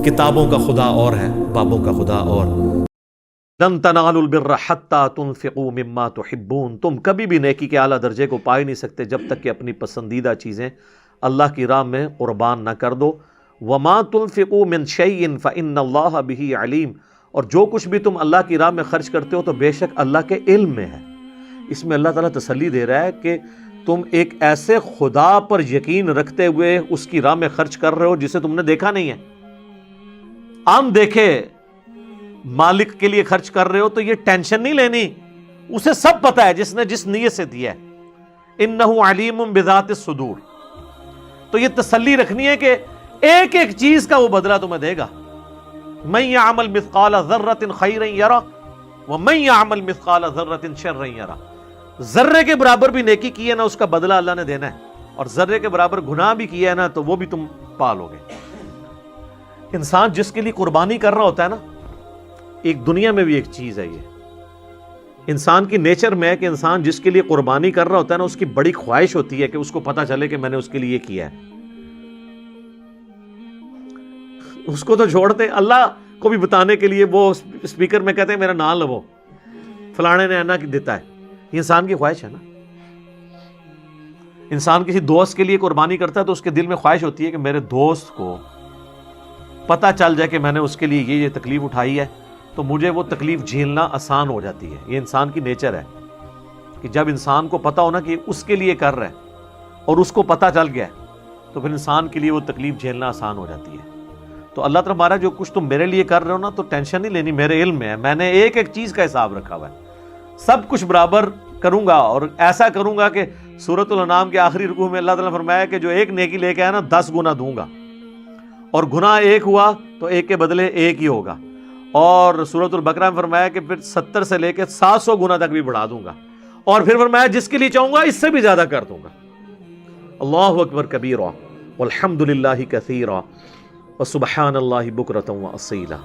کتابوں کا خدا اور ہے، بابوں کا خدا اور۔ لن تنالوا البر حتى تنفقوا مما تحبون، تم کبھی بھی نیکی کے اعلیٰ درجے کو پا ہی نہیں سکتے جب تک کہ اپنی پسندیدہ چیزیں اللہ کی راہ میں قربان نہ کر دو۔ وما تنفقوا من شيء فإن الله به علیم، اور جو کچھ بھی تم اللہ کی راہ میں خرچ کرتے ہو تو بے شک اللہ کے علم میں ہے۔ اس میں اللہ تعالیٰ تسلی دے رہا ہے کہ تم ایک ایسے خدا پر یقین رکھتے ہوئے اس کی راہ میں خرچ کر رہے ہو جسے تم نے دیکھا نہیں ہے۔ عام دیکھے مالک کے لیے خرچ کر رہے ہو تو یہ ٹینشن نہیں لینی، اسے سب پتا ہے جس نے جس نیت سے دیا ہے۔ انہ علیم بذات الصدور، تو یہ تسلی رکھنی ہے کہ ایک ایک چیز کا وہ بدلہ تمہیں دے گا۔ من یعمل مثقال ذرۃ خیرا یرہ ومن یعمل مثقال ذرۃ شرا یرہ، ذرے کے برابر بھی نیکی کی ہے نا، اس کا بدلہ اللہ نے دینا ہے، اور ذرے کے برابر گناہ بھی کیا ہے نا تو وہ بھی تم پا لو گے۔ انسان جس کے لیے قربانی کر رہا ہوتا ہے نا، ایک دنیا میں بھی ایک چیز ہے، یہ انسان کی نیچر میں ہے کہ انسان جس کے لیے قربانی کر رہا ہوتا ہے نا، اس کی بڑی خواہش ہوتی ہے کہ اس کو پتا چلے کہ میں نے اس کے لیے کیا ہے۔ اس کو تو چھوڑتے اللہ کو بھی بتانے کے لیے وہ اسپیکر میں کہتے ہیں میرا نام لو، فلانے نے اینا کی دیتا ہے۔ یہ انسان کی خواہش ہے نا۔ انسان کسی دوست کے لیے قربانی کرتا ہے تو اس کے دل میں خواہش ہوتی ہے کہ میرے دوست کو پتا چل جائے کہ میں نے اس کے لیے یہ تکلیف اٹھائی ہے تو مجھے وہ تکلیف جھیلنا آسان ہو جاتی ہے۔ یہ انسان کی نیچر ہے کہ جب انسان کو پتا ہونا کہ اس کے لیے کر رہا ہے اور اس کو پتا چل گیا تو پھر انسان کے لیے وہ تکلیف جھیلنا آسان ہو جاتی ہے۔ تو اللہ تعالیٰ ہمارا جو کچھ تم میرے لیے کر رہے ہو نا تو ٹینشن نہیں لینی، میرے علم میں ہے، میں نے ایک ایک چیز کا حساب رکھا ہوا ہے، سب کچھ برابر کروں گا، اور ایسا کروں گا کہ سورۃ الانعام کے آخری رکوع میں اللہ تعالیٰ نے فرمایا کہ جو ایک نیکی لے کے آیا نا 10 گنا دوں گا، اور گناہ ایک ہوا تو ایک کے بدلے ایک ہی ہوگا، اور سورۃ البقرہ میں فرمایا کہ پھر 70 سے لے کے 700 گنا تک بھی بڑھا دوں گا، اور پھر فرمایا جس کے لیے چاہوں گا اس سے بھی زیادہ کر دوں گا۔ اللہ اکبر کبیرا والحمد للہ کثیرا وسبحان اللہ بکرۃ واصیلا۔